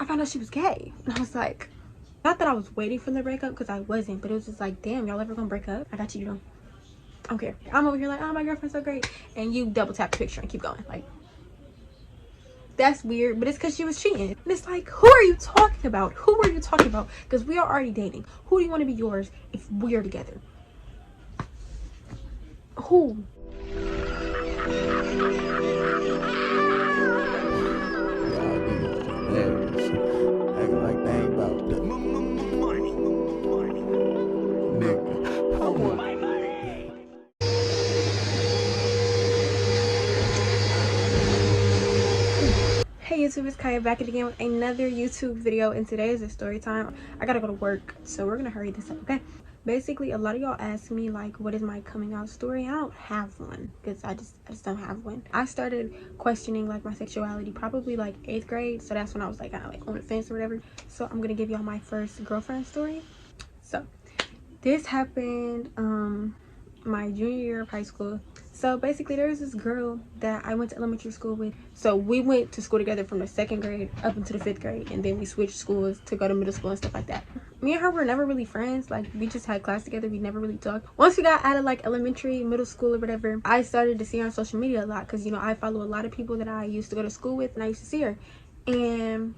found out she was gay. And I was like, not that I was waiting for the breakup, because I wasn't, but it was just like, damn, y'all ever gonna break up? I got you, you know. I don't care. I'm over here like, oh, my girlfriend's so great. And you double tap the picture and keep going. Like, that's weird, but it's because she was cheating. And it's like, who are you talking about? Who are you talking about? Because we are already dating. Who do you want to be yours if we're together? Who? Hey YouTube, it's Kaya back again with another YouTube video, and today is a story time. I gotta go to work, so we're gonna hurry this up, okay? Basically, a lot of y'all ask me like, what is my coming out story? I don't have one because I just don't have one. I started questioning like my sexuality probably like 8th grade, so that's when I was like kind of like on the fence or whatever. So I'm gonna give y'all my first girlfriend story. So this happened my junior year of high school. So basically there was this girl that I went to elementary school with. So we went to school together from the 2nd grade up into the 5th grade, and then we switched schools to go to middle school and stuff like that. Me and her were never really friends. Like, we just had class together. We never really talked. Once we got out of like elementary, middle school or whatever, I started to see her on social media a lot because, you know, I follow a lot of people that I used to go to school with, and I used to see her. And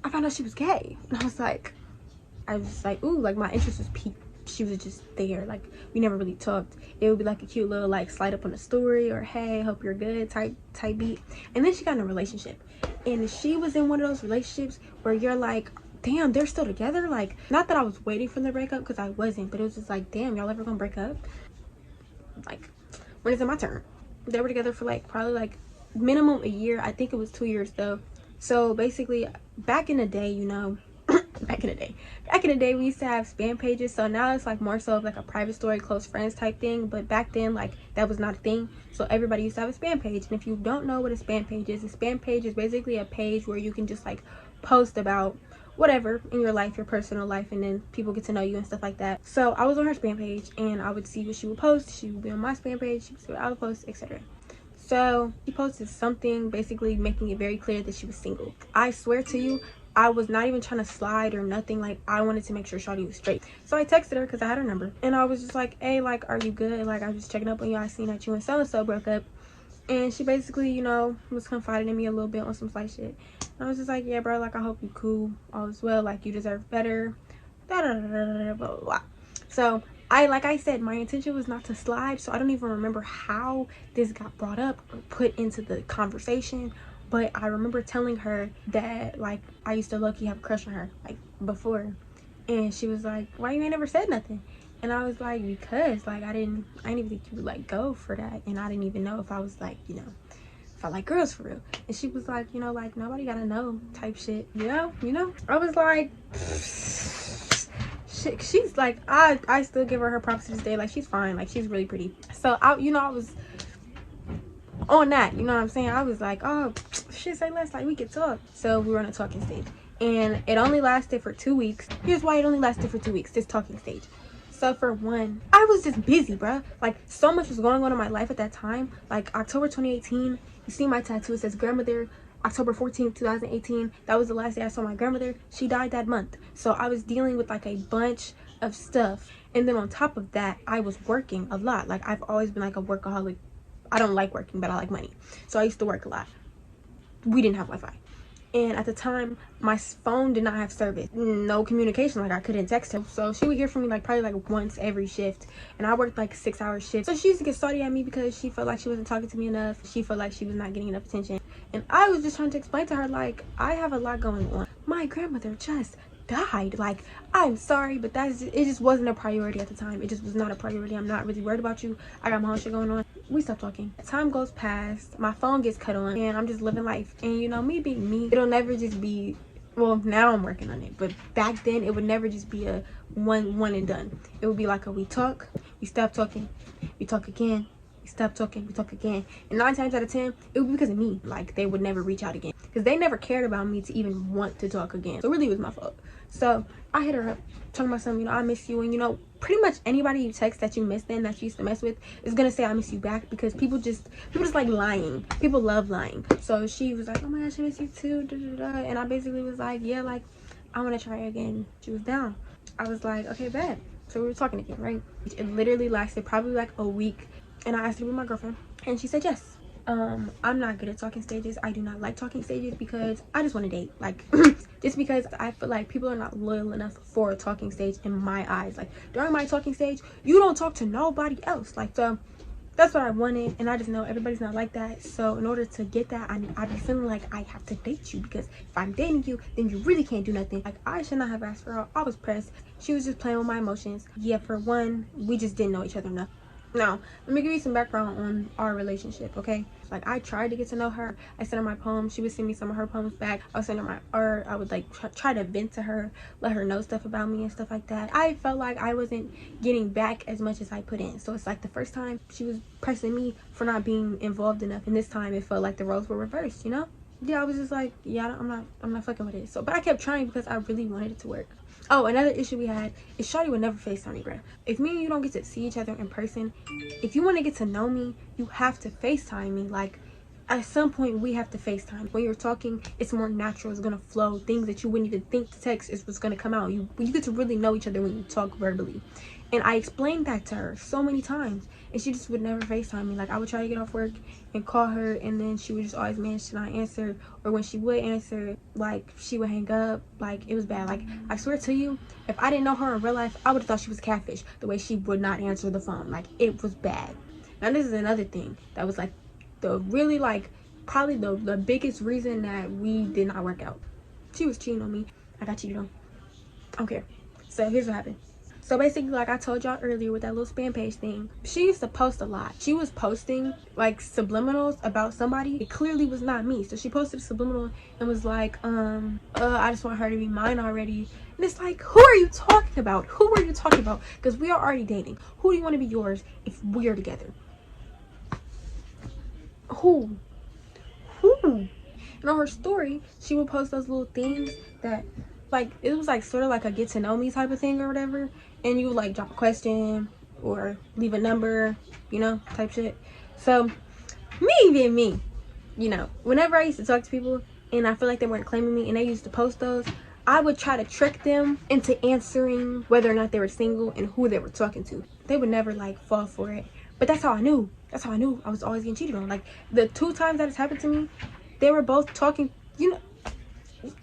I found out she was gay. And I was just like, ooh, like my interest was piqued. She was just there. Like, we never really talked. It would be like a cute little like slide up on the story, or hey, hope you're good type beat. And then she got in a relationship, and she was in one of those relationships where you're like, damn, they're still together. Like, not that I was waiting for the breakup, because I wasn't, but it was just like, damn, y'all ever gonna break up? Like, when is it my turn? They were together for like probably like minimum a year. I think it was 2 years though. So basically, back in the day, you know, back in the day we used to have spam pages. So now it's like more so of like a private story, close friends type thing. But back then, like, that was not a thing. So everybody used to have a spam page. And if you don't know what a spam page is, a spam page is basically a page where you can just like post about whatever in your life, your personal life, and then people get to know you and stuff like that. So I was on her spam page, and I would see what she would post. She would be on my spam page, she would see what I would post, etc. So she posted something basically making it very clear that she was single. I swear to you, I was not even trying to slide or nothing. Like, I wanted to make sure shawty was straight. So I texted her because I had her number, and I was just like, hey, like, are you good? Like, I was just checking up on you. I seen that you and so-and-so broke up. And she basically, you know, was confiding in me a little bit on some slight shit. And I was just like, yeah, bro, like, I hope you cool, all is well, like, you deserve better, da da da da da, blah blah blah. So like I said, my intention was not to slide, so I don't even remember how this got brought up or put into the conversation. But I remember telling her that, like, I used to low-key have a crush on her, like, before. And she was like, why you ain't never said nothing? And I was like, because, like, I didn't even think you would, like, go for that. And I didn't even know if I was, like, you know, if I like girls for real. And she was like, you know, like, nobody gotta know type shit, you know? I was like, shit. She's like, I still give her props to this day. Like, she's fine. Like, she's really pretty. So, I was on that, you know what I'm saying? I was like, oh shit, say less, like, we could talk. So we were on a talking stage, and it only lasted for 2 weeks. Here's why it only lasted for 2 weeks, this talking stage. So for one, I was just busy, bruh. Like, so much was going on in my life at that time. Like, October 2018, you see my tattoo, it says grandmother. October 14th 2018, that was the last day I saw my grandmother. She died that month. So I was dealing with like a bunch of stuff, and then on top of that, I was working a lot. Like, I've always been like a workaholic. I don't like working, but I like money. So I used to work a lot. We didn't have Wi-Fi. And at the time, my phone did not have service. No communication, like, I couldn't text her. So she would hear from me like probably like once every shift. And I worked like 6-hour shifts. So she used to get salty at me because she felt like she wasn't talking to me enough. She felt like she was not getting enough attention. And I was just trying to explain to her, like, I have a lot going on. My grandmother just died. Like, I'm sorry, but it just wasn't a priority at the time. It just was not a priority. I'm not really worried about you. I got my own shit going on. We stopped talking. Time goes past, my phone gets cut on, and I'm just living life. And, you know, me being me, it'll never just be, well, now I'm working on it, but back then it would never just be a one and done. It would be like a, we talk, we stop talking, we talk again, we stop talking, we talk again. And 9 times out of 10, it would be because of me. Like, they would never reach out again because they never cared about me to even want to talk again. So really, it was my fault. So I hit her up talking about something, you know, I miss you. And you know, pretty much anybody you text that you miss them, that you used to mess with, is gonna say I miss you back, because people just like lying. People love lying. So she was like, oh my gosh, I miss you too, da, da, da. And I basically was like, yeah, like I want to try again. She was down. I was like, okay, bad. So we were talking again, right? It literally lasted probably like a week, and I asked her to be my girlfriend, and she said yes. I'm not good at talking stages. I do not like talking stages because I just want to date. Like, just because I feel like people are not loyal enough for a talking stage in my eyes. Like, during my talking stage, you don't talk to nobody else. Like, so that's what I wanted, and I just know everybody's not like that. So in order to get that, I be feeling like I have to date you, because if I'm dating you, then you really can't do nothing. Like, I should not have asked for her. I was pressed. She was just playing with my emotions. Yeah, for one, we just didn't know each other enough. Now, let me give you some background on our relationship, okay? Like, I tried to get to know her. I sent her my poems. She would send me some of her poems back. I would send her my art. I would like try to vent to her, let her know stuff about me and stuff like that. I felt like I wasn't getting back as much as I put in. So it's like the first time she was pressing me for not being involved enough, and this time it felt like the roles were reversed, you know? Yeah, I was just like, yeah, I'm not fucking with it. So, but I kept trying because I really wanted it to work. Oh, another issue we had is Shawty would never FaceTime me, bruh. If me and you don't get to see each other in person, if you want to get to know me, you have to FaceTime me. Like, at some point, we have to FaceTime. When you're talking, it's more natural. It's going to flow. Things that you wouldn't even think to text is what's going to come out. You get to really know each other when you talk verbally. And I explained that to her so many times, and she just would never FaceTime me. Like, I would try to get off work and call her, and then she would just always manage to not answer. Or when she would answer, like, she would hang up. Like, it was bad. Like, I swear to you, if I didn't know her in real life, I would have thought she was a catfish, the way she would not answer the phone. Like, it was bad. Now, this is another thing that was, like, the really, like, probably the biggest reason that we did not work out. She was cheating on me. I got cheated on. I don't care. So, here's what happened. So basically, like I told y'all earlier with that little spam page thing, she used to post a lot. She was posting like subliminals about somebody. It clearly was not me. So she posted a subliminal and was like, I just want her to be mine already. And it's like, who are you talking about? Who are you talking about? Because we are already dating. Who do you want to be yours if we are together? Who? And on her story, she would post those little things that, like, it was like sort of like a get to know me type of thing or whatever, and you would like drop a question or leave a number, you know, type shit. So me, you know, whenever I used to talk to people and I feel like they weren't claiming me and they used to post those, I would try to trick them into answering whether or not they were single and who they were talking to. They would never like fall for it, but that's how I knew I was always getting cheated on. Like, the 2 times that has happened to me, they were both talking, you know,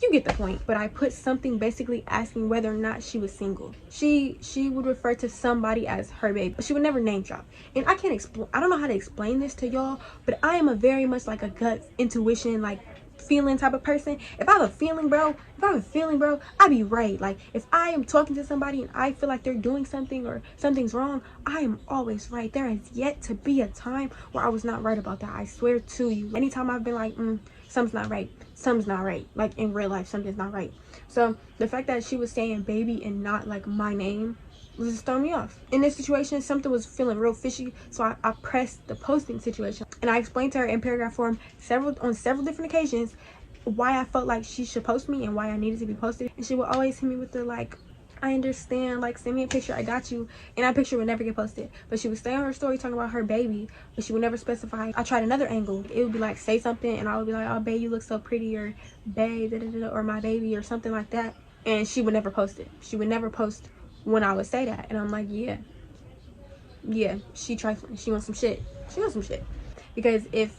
you get the point. But I put something basically asking whether or not she was single. She would refer to somebody as her baby, but she would never name drop. And I don't know how to explain this to y'all, but I am a very much like a gut intuition, like feeling type of person. If I have a feeling, bro, I be right. Like, if I am talking to somebody and I feel like they're doing something or something's wrong, I am always right. There has yet to be a time where I was not right about that. I swear to you. Anytime I've been like, something's not right, like in real life, something's not right. So the fact that she was saying baby and not like my name was just throwing me off. In this situation, something was feeling real fishy, so I pressed the posting situation, and I explained to her in paragraph form on several different occasions why I felt like she should post me and why I needed to be posted. And she would always hit me with the like, I understand, like, send me a picture, I got you. And that picture would never get posted, but she would stay on her story talking about her baby, but she would never specify. I tried another angle. It would be like, say something, and I would be like, oh babe, you look so pretty, or babe, da, da, da, or my baby, or something like that. And she would never post it. She would never post when I would say that. And I'm like, yeah, she trifling. She wants some shit. Because if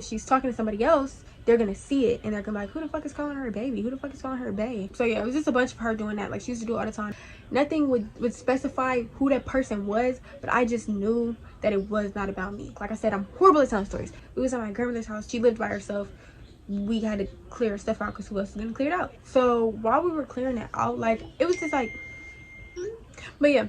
she's talking to somebody else, they're gonna see it and they're gonna be like, who the fuck is calling her a baby? Who the fuck is calling her a babe? So yeah, it was just a bunch of her doing that. Like, she used to do it all the time. Nothing would specify who that person was, but I just knew that it was not about me. Like I said, I'm horrible at telling stories. We was at my grandmother's house. She lived by herself. We had to clear stuff out because who else was gonna clear it out? So while we were clearing it out, like, it was just like, but yeah,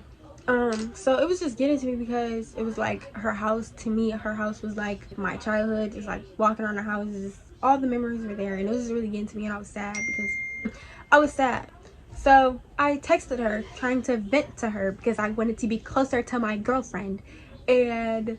so it was just getting to me because it was like her house. To me, her house was like my childhood. Just like walking around her house, just all the memories were there, and it was just really getting to me, and I was sad because I was sad. So I texted her trying to vent to her because I wanted to be closer to my girlfriend, and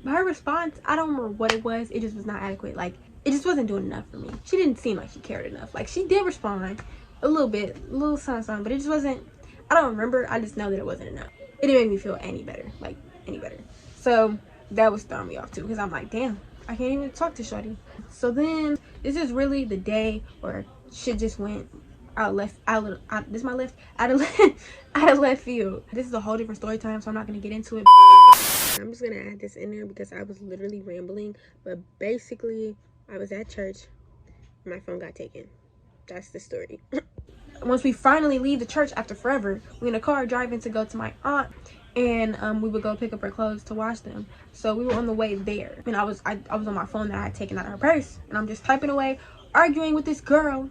her response, I don't remember what it was, it just was not adequate. Like, it just wasn't doing enough for me. She didn't seem like she cared enough. Like, she did respond, a little bit, a little something, but it just wasn't. I don't remember. I just know that it wasn't enough. It didn't make me feel any better, like any better. So that was throwing me off too, because I'm like, damn, I can't even talk to shorty. So then this is really the day where shit just went out left out this is my left out of out of left field. This is a whole different story time, so I'm not gonna get into it. I'm just gonna add this in there because I was literally rambling, but basically I was at church, my phone got taken. That's the story. Once we finally leave the church after forever, we in a car driving to go to my aunt, and we would go pick up her clothes to wash them. So we were on the way there, and I was on my phone that I had taken out of her purse, and I'm just typing away, arguing with this girl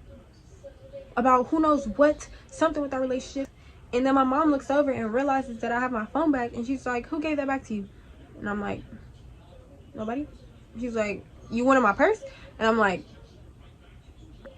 about who knows what, something with our relationship. And then my mom looks over and realizes that I have my phone back, and she's like, who gave that back to you? And I'm like, nobody. She's like, you wanted my purse? And I'm like,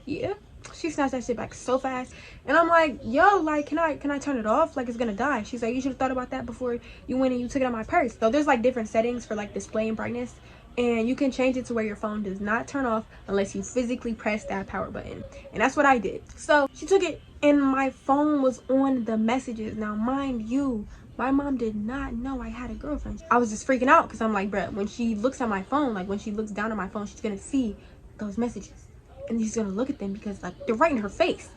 yeah. She snatched that shit back so fast, and I'm like, yo, like, can I turn it off? Like, it's gonna die. She's like, you should have thought about that before you went and you took it out of my purse. So there's like different settings for like display and brightness, and you can change it to where your phone does not turn off unless you physically press that power button, and that's what I did. So she took it, and my phone was on the messages. Now mind you, my mom did not know I had a girlfriend. I was just freaking out because I'm like, bruh, when she looks at my phone, like when she looks down at my phone, she's gonna see those messages. And she's gonna look at them because like they're right in her face.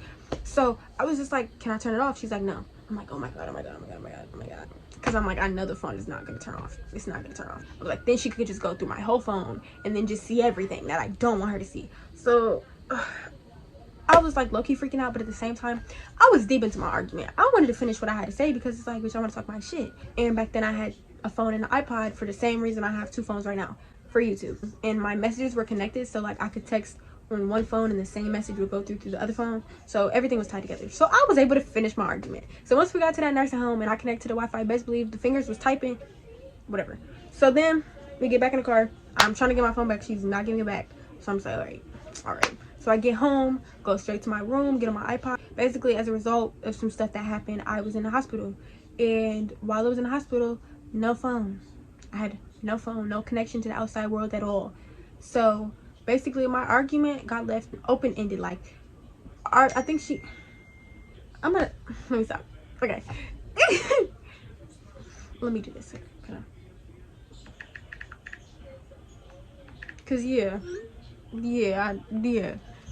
So I was just like, can I turn it off? She's like, no. I'm like, oh my god, oh my god, oh my god, oh my god, oh my god. Because I'm like, I know the phone is not gonna turn off. It's not gonna turn off. I was like, then she could just go through my whole phone and then just see everything that I don't want her to see. So I was like low-key freaking out, but at the same time, I was deep into my argument. I wanted to finish what I had to say because it's like, bitch, I want to talk my shit. And back then I had a phone and an iPod for the same reason I have two phones right now, for YouTube. And my messages were connected, so like I could text on one phone and the same message would go through the other phone, so everything was tied together. So I was able to finish my argument. So once we got to that nursing home and I connected to the Wi-Fi, best believe the fingers was typing, whatever. So then we get back in the car. I'm trying to get my phone back. She's not giving it back. So I'm just like, all right. So I get home, go straight to my room, get on my iPod. Basically, as a result of some stuff that happened, I was in the hospital, and while I was in the hospital, no phone. I had no phone, no connection to the outside world at all. So basically my argument got left open-ended. Like I think let me stop. Okay. Let me do this. Cause yeah.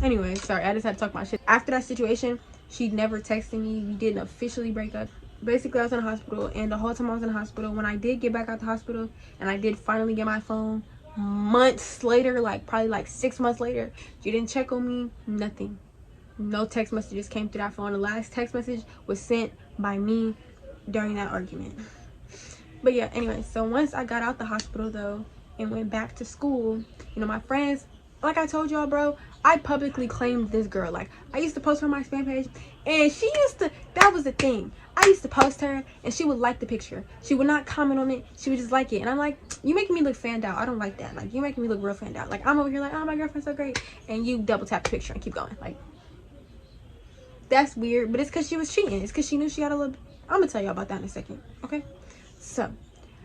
Anyway, sorry, I just had to talk my shit. After that situation, she never texted me. We didn't officially break up. Basically, I was in the hospital, and the whole time I was in the hospital, when I did get back out the hospital and I did finally get my phone, months later, like probably like 6 months later, she didn't check on me. Nothing. No text messages came through that phone. The last text message was sent by me during that argument. But yeah, anyway, so once I got out the hospital though and went back to school, you know, my friends, like I told y'all, bro, I publicly claimed this girl. Like, I used to post her on my spam page, and she used to, that was the thing, I used to post her and she would like the picture. She would not comment on it, she would just like it. And I'm like, you making me look fanned out. I don't like that. Like, you making me look real fanned out. Like, I'm over here like, oh, my girlfriend's so great, and you double tap the picture and keep going. Like, that's weird. But it's because she was cheating. It's because she knew she had a little, I'm gonna tell y'all about that in a second, okay? So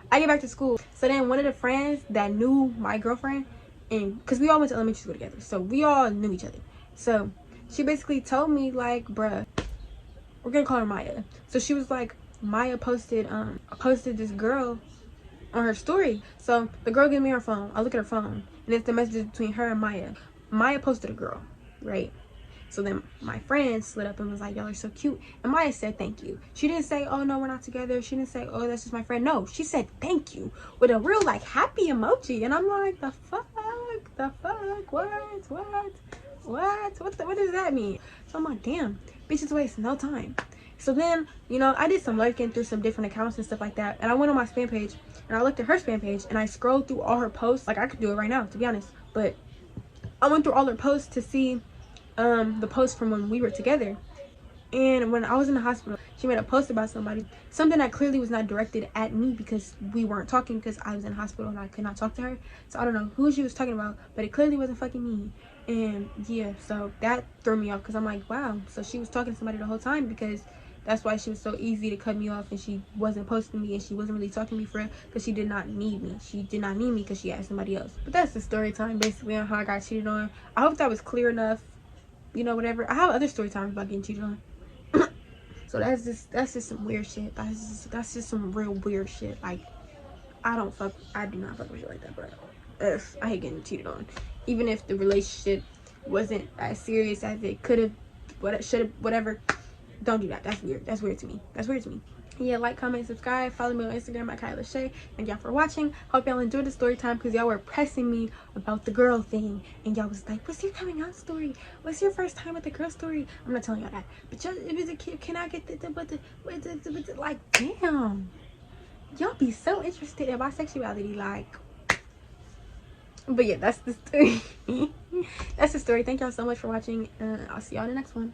I get back to school. So then one of the friends that knew my girlfriend, and because we all went to elementary school together, so we all knew each other, so she basically told me like, bruh, we're gonna call her Maya. So she was like, Maya posted this girl on her story. So the girl gave me her phone. I look at her phone, and it's the messages between her and Maya. Maya posted a girl, right? So then my friend slid up and was like, y'all are so cute. And Maya said thank you. She didn't say, oh no, we're not together. She didn't say, oh, that's just my friend. No, she said thank you with a real like happy emoji. And I'm like, the fuck, what does that mean? So I'm like, damn, bitches waste no time. So then, you know, I did some lurking through some different accounts and stuff like that, and I went on my spam page and I looked at her spam page and I scrolled through all her posts. Like, I could do it right now, to be honest, but I went through all her posts to see the post from when we were together. And when I was in the hospital, she made a post about somebody, something that clearly was not directed at me because we weren't talking, because I was in the hospital and I could not talk to her. So I don't know who she was talking about, but it clearly wasn't fucking me. And yeah, so that threw me off because I'm like, wow, so she was talking to somebody the whole time, because that's why she was so easy to cut me off, and she wasn't posting me, and she wasn't really talking to me for real, because she did not need me. She did not need me because she had somebody else. But that's the story time basically on how I got cheated on. I hope that was clear enough. you know, whatever. I have other story times about getting cheated on. So that's just some weird shit. That's just some real weird shit. Like, I do not fuck with shit like that, bro. I hate getting cheated on. Even if the relationship wasn't as serious as it could have, should have, whatever. Don't do that. That's weird. That's weird to me. That's weird to me. Yeah, like, comment, subscribe, follow me on Instagram at KaiyaLe'Ché. Thank y'all for watching. Hope y'all enjoyed the story time, because y'all were pressing me about the girl thing, and y'all was like, what's your coming out story? What's your first time with the girl story? I'm not telling y'all that, but y'all, if it's a kid, can I get the like, damn, y'all be so interested in my sexuality, like. But yeah, that's the story. That's the story. Thank y'all so much for watching, I'll see y'all in the next one.